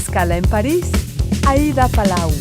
escala en París, Aida Palau.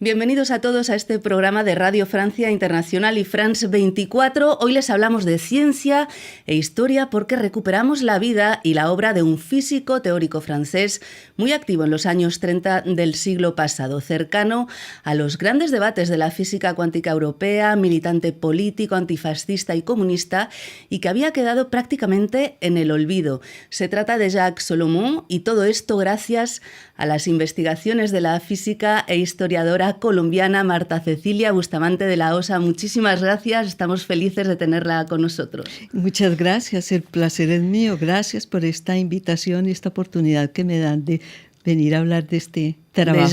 Bienvenidos a todos a este programa de Radio Francia Internacional y France 24. Hoy les hablamos de ciencia e historia porque recuperamos la vida y la obra de un físico teórico francés muy activo en los años 30 del siglo pasado, cercano a los grandes debates de la física cuántica europea, militante político, antifascista y comunista, y que había quedado prácticamente en el olvido. Se trata de Jacques Solomon, y todo esto gracias a las investigaciones de la física e historiadora colombiana Marta Cecilia Bustamante de la OSA. Muchísimas gracias, estamos felices de tenerla con nosotros. Muchas gracias, el placer es mío. Gracias por esta invitación y esta oportunidad que me dan de venir a hablar de este trabajo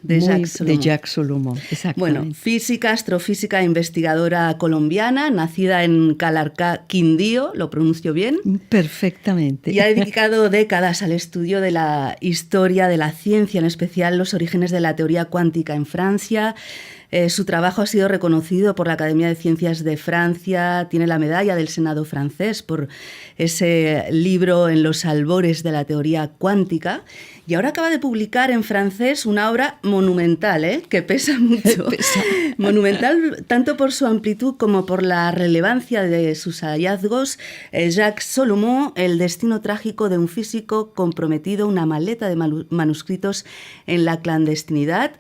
de Jacques Solomon. Bueno, física, astrofísica, investigadora colombiana, nacida en Calarcá, Quindío, ¿lo pronuncio bien? Perfectamente. Y ha dedicado décadas al estudio de la historia de la ciencia, en especial los orígenes de la teoría cuántica en Francia. Su trabajo ha sido reconocido por la Academia de Ciencias de Francia, tiene la medalla del Senado francés por ese libro En los albores de la teoría cuántica, y ahora acaba de publicar en francés una obra monumental, que pesa mucho. Monumental tanto por su amplitud como por la relevancia de sus hallazgos. Jacques Solomon, el destino trágico de un físico comprometido, una maleta de manuscritos en la clandestinidad.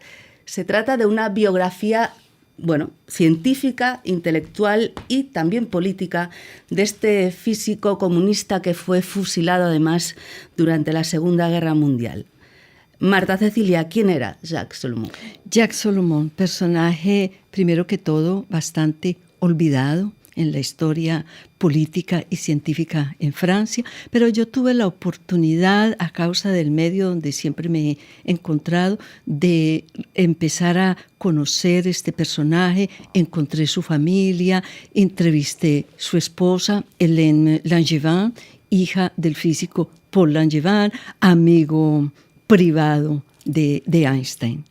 Se trata de una biografía, científica, intelectual y también política de este físico comunista que fue fusilado además durante la Segunda Guerra Mundial. Marta Cecilia, ¿quién era Jacques Solomon? Jacques Solomon, personaje primero que todo bastante olvidado en la historia política y científica en Francia, pero yo tuve la oportunidad, a causa del medio donde siempre me he encontrado, de empezar a conocer este personaje. Encontré su familia, entrevisté su esposa, Hélène Langevin, hija del físico Paul Langevin, amigo privado de Einstein.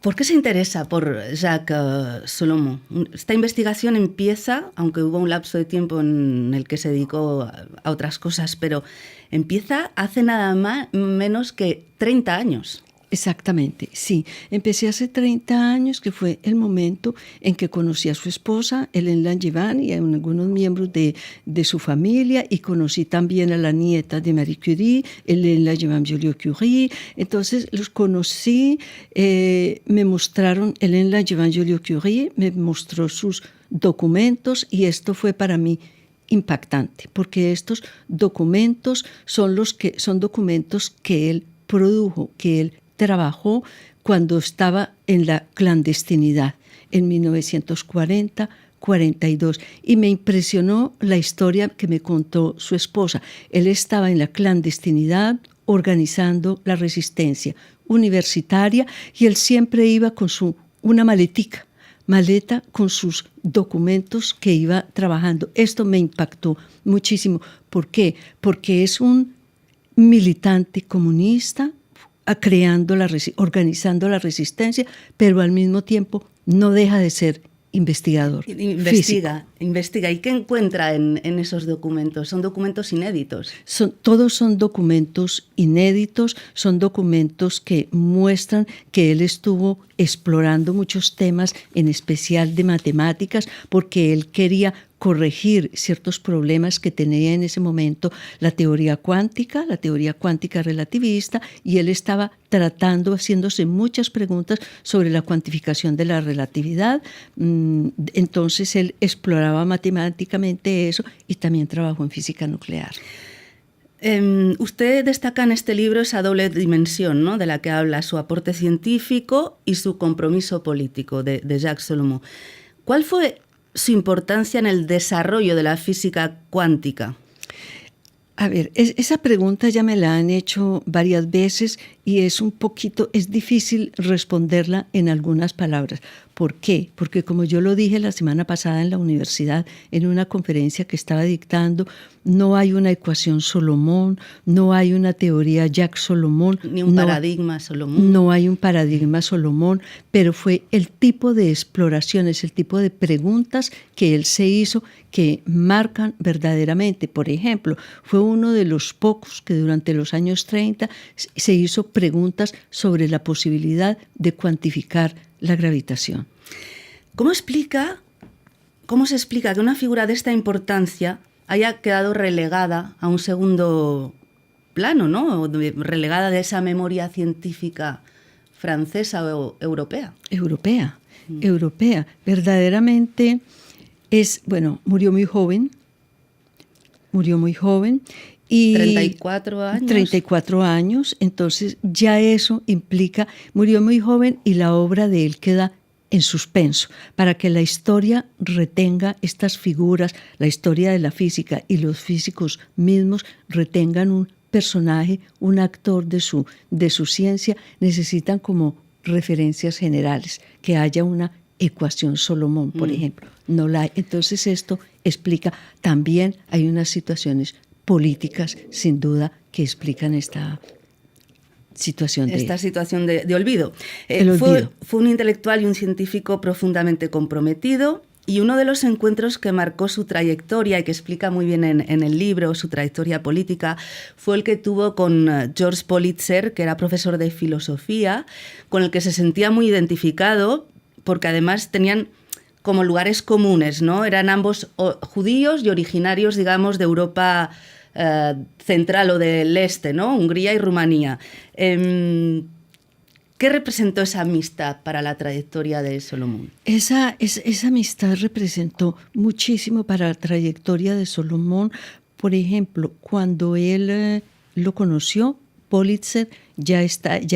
¿Por qué se interesa por Jacques Solomon? Esta investigación empieza, aunque hubo un lapso de tiempo en el que se dedicó a otras cosas, pero empieza hace nada menos que 30 años. Exactamente, sí. Empecé hace 30 años, que fue el momento en que conocí a su esposa, Hélène Langevin, y a algunos miembros de su familia, y conocí también a la nieta de Marie Curie, Hélène Langevin-Joliot-Curie. Entonces los conocí, me mostraron, Hélène Langevin-Joliot-Curie me mostró sus documentos, y esto fue para mí impactante, porque estos documentos son documentos que él produjo, que él trabajó cuando estaba en la clandestinidad, en 1940-42. Y me impresionó la historia que me contó su esposa. Él estaba en la clandestinidad organizando la resistencia universitaria, y él siempre iba con una maleta con sus documentos que iba trabajando. Esto me impactó muchísimo. ¿Por qué? Porque es un militante comunista, organizando la resistencia, pero al mismo tiempo no deja de ser investigador. Investiga. ¿Y qué encuentra en esos documentos? Son documentos inéditos. Todos son documentos inéditos, son documentos que muestran que él estuvo explorando muchos temas, en especial de matemáticas, porque él quería corregir ciertos problemas que tenía en ese momento la teoría cuántica relativista, y él estaba haciéndose muchas preguntas sobre la cuantificación de la relatividad. Entonces él exploraba matemáticamente eso, y también trabajó en física nuclear. Usted destaca en este libro esa doble dimensión, ¿no?, de la que habla, su aporte científico y su compromiso político de Jacques Solomon. ¿Cuál fue su importancia en el desarrollo de la física cuántica? A ver, esa pregunta ya me la han hecho varias veces, y es difícil responderla en algunas palabras, ¿Por qué? Porque como yo lo dije la semana pasada en la universidad, en una conferencia que estaba dictando, no hay una ecuación Solomon, no hay una teoría Jacques Solomon. Ni un paradigma Solomon. No hay un paradigma Solomon, pero fue el tipo de exploraciones, el tipo de preguntas que él se hizo que marcan verdaderamente. Por ejemplo, fue uno de los pocos que durante los años 30 se hizo preguntas sobre la posibilidad de cuantificar la gravitación. ¿Cómo se explica que una figura de esta importancia haya quedado relegada a un segundo plano, ¿no? Relegada de esa memoria científica francesa o europea? Europea. Verdaderamente murió muy joven. Y 34 años. 34 años, entonces ya eso implica, murió muy joven y la obra de él queda en suspenso, para que la historia retenga estas figuras, la historia de la física y los físicos mismos retengan un personaje, un actor de su ciencia, necesitan como referencias generales, que haya una ecuación Solomon, por ejemplo. No la hay. Entonces esto explica, también hay unas situaciones políticas, sin duda, que explican esta situación de olvido. Olvido. Fue un intelectual y un científico profundamente comprometido, y uno de los encuentros que marcó su trayectoria y que explica muy bien en el libro su trayectoria política fue el que tuvo con George Politzer, que era profesor de filosofía, con el que se sentía muy identificado porque además tenían como lugares comunes, ¿no? Eran ambos judíos y originarios, digamos, de Europa central o del este, ¿no? Hungría y Rumanía. ¿Qué representó esa amistad para la trayectoria de Solomon? Esa amistad representó muchísimo para la trayectoria de Solomon. Por ejemplo, cuando él lo conoció, Politzer ya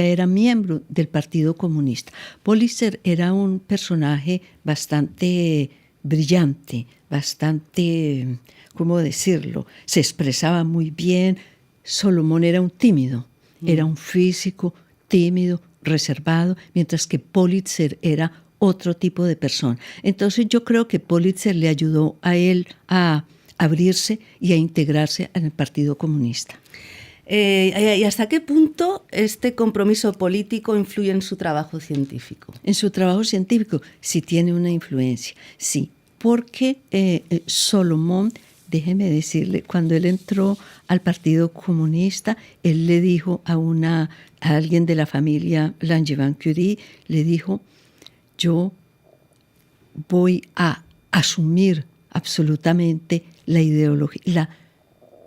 era miembro del Partido Comunista. Politzer era un personaje bastante brillante, bastante, ¿cómo decirlo? Se expresaba muy bien. Solomon era un tímido, era un físico tímido, reservado, mientras que Politzer era otro tipo de persona. Entonces yo creo que Politzer le ayudó a él a abrirse y a integrarse en el Partido Comunista. ¿Y hasta qué punto este compromiso político influye en su trabajo científico? En su trabajo científico sí tiene una influencia, sí, porque Solomon, déjeme decirle, cuando él entró al Partido Comunista, él le dijo a alguien de la familia Langevin-Curie, le dijo: yo voy a asumir absolutamente la ideología, la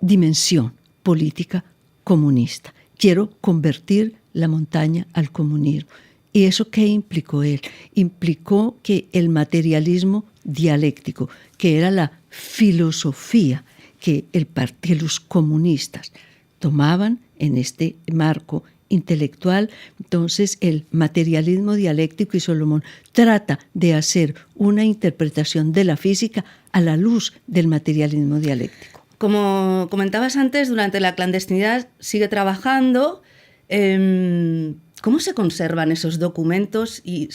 dimensión política comunista. Quiero convertir la montaña al comunismo. ¿Y eso qué implicó él? Implicó que el materialismo dialéctico, que era la filosofía que los comunistas tomaban en este marco intelectual, entonces el materialismo dialéctico, y Solomon trata de hacer una interpretación de la física a la luz del materialismo dialéctico. Como comentabas antes, durante la clandestinidad sigue trabajando. ¿Cómo se conservan esos documentos y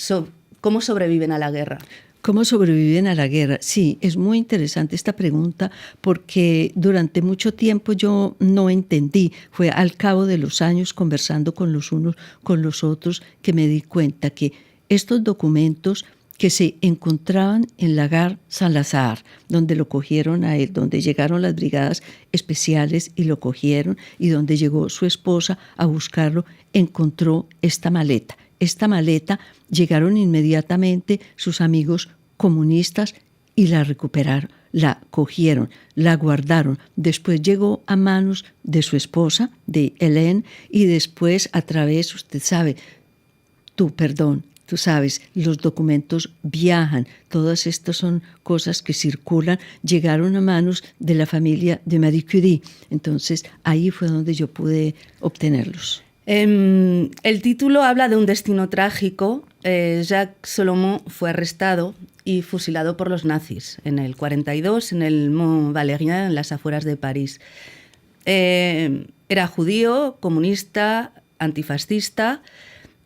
cómo sobreviven a la guerra? ¿Cómo sobreviven a la guerra? Sí, es muy interesante esta pregunta porque durante mucho tiempo yo no entendí. Fue al cabo de los años, conversando con los unos con los otros, que me di cuenta que estos documentos que se encontraban en la Gare Saint-Lazare, donde lo cogieron a él, donde llegaron las brigadas especiales y lo cogieron, y donde llegó su esposa a buscarlo, encontró esta maleta. Esta maleta llegaron inmediatamente sus amigos comunistas y la recuperaron, la cogieron, la guardaron. Después llegó a manos de su esposa, de Hélène, y después a través, usted sabe, tú sabes, los documentos viajan, todas estas son cosas que circulan, llegaron a manos de la familia de Marie Curie. Entonces ahí fue donde yo pude obtenerlos. El título habla de un destino trágico. Jacques Solomon fue arrestado y fusilado por los nazis en el 42 en el Mont Valérien, en las afueras de París. Era judío, comunista, antifascista.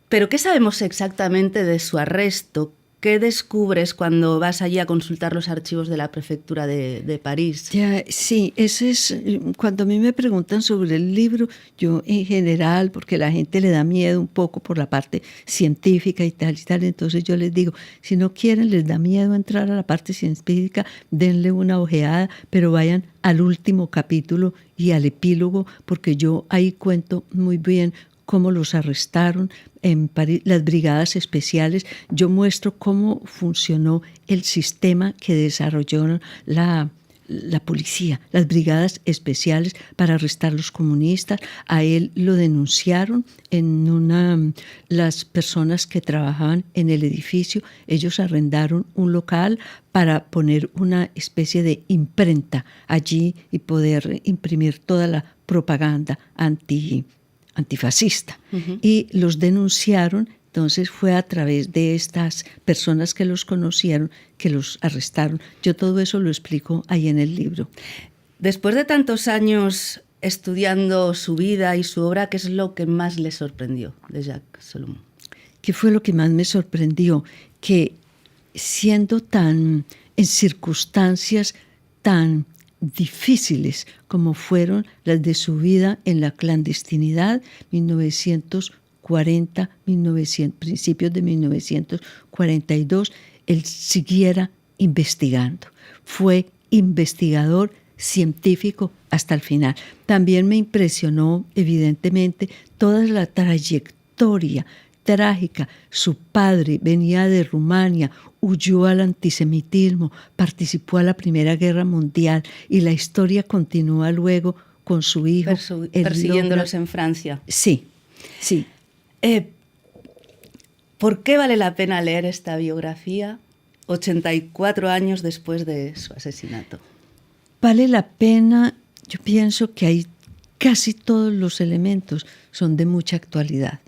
Pero ¿qué sabemos exactamente de su arresto? ¿Qué descubres cuando vas allí a consultar los archivos de la prefectura de París? Ya, sí, ese es, cuando a mí me preguntan sobre el libro, yo en general, porque la gente le da miedo un poco por la parte científica y tal, entonces yo les digo, si no quieren, les da miedo entrar a la parte científica, denle una ojeada, pero vayan al último capítulo y al epílogo, porque yo ahí cuento muy bien cómo los arrestaron en París, las brigadas especiales. Yo muestro cómo funcionó el sistema que desarrolló la policía, las brigadas especiales para arrestar a los comunistas. A él lo denunciaron las personas que trabajaban en el edificio. Ellos arrendaron un local para poner una especie de imprenta allí y poder imprimir toda la propaganda antifascista. Y los denunciaron. Entonces fue a través de estas personas que los conocieron que los arrestaron. Yo todo eso lo explico ahí en el libro. Después de tantos años estudiando su vida y su obra, ¿qué es lo que más le sorprendió de Jacques Salomon? ¿Qué fue lo que más me sorprendió? Que siendo en circunstancias tan difíciles como fueron las de su vida en la clandestinidad, 1940, principios de 1942, él siguiera investigando. Fue investigador científico hasta el final. También me impresionó, evidentemente, toda la trayectoria trágica. Su padre venía de Rumania, huyó al antisemitismo, participó a la Primera Guerra Mundial y la historia continúa luego con su hijo. Persiguiéndolos en Francia. Sí, sí. ¿Por qué vale la pena leer esta biografía 84 años después de su asesinato? Vale la pena, yo pienso que hay casi todos los elementos son de mucha actualidad.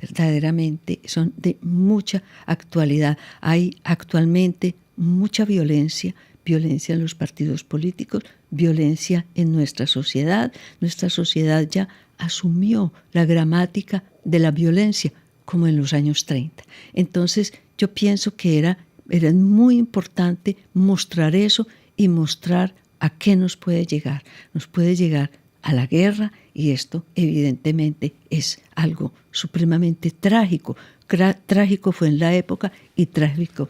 Verdaderamente son de mucha actualidad. Hay actualmente mucha violencia en los partidos políticos, violencia en nuestra sociedad. Nuestra sociedad ya asumió la gramática de la violencia como en los años 30. Entonces yo pienso que era muy importante mostrar eso y mostrar a qué nos puede llegar. Nos puede llegar a la guerra, y esto evidentemente es algo supremamente trágico. Trágico fue en la época y trágico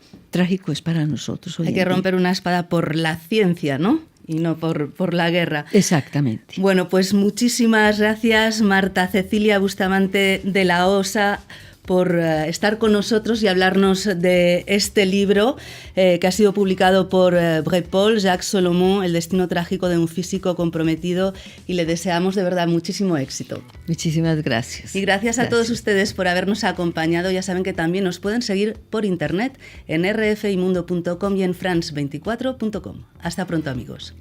es para nosotros hoy en día. Hay que romper una espada por la ciencia, ¿no? Y no por la guerra. Exactamente. Bueno, pues muchísimas gracias, Marta Cecilia Bustamante de la OSA, por estar con nosotros y hablarnos de este libro que ha sido publicado por Brepols, Jacques Salomon, El destino trágico de un físico comprometido, y le deseamos de verdad muchísimo éxito. Muchísimas gracias. Y gracias a todos ustedes por habernos acompañado. Ya saben que también nos pueden seguir por internet en rfimundo.com y en france24.com. Hasta pronto, amigos.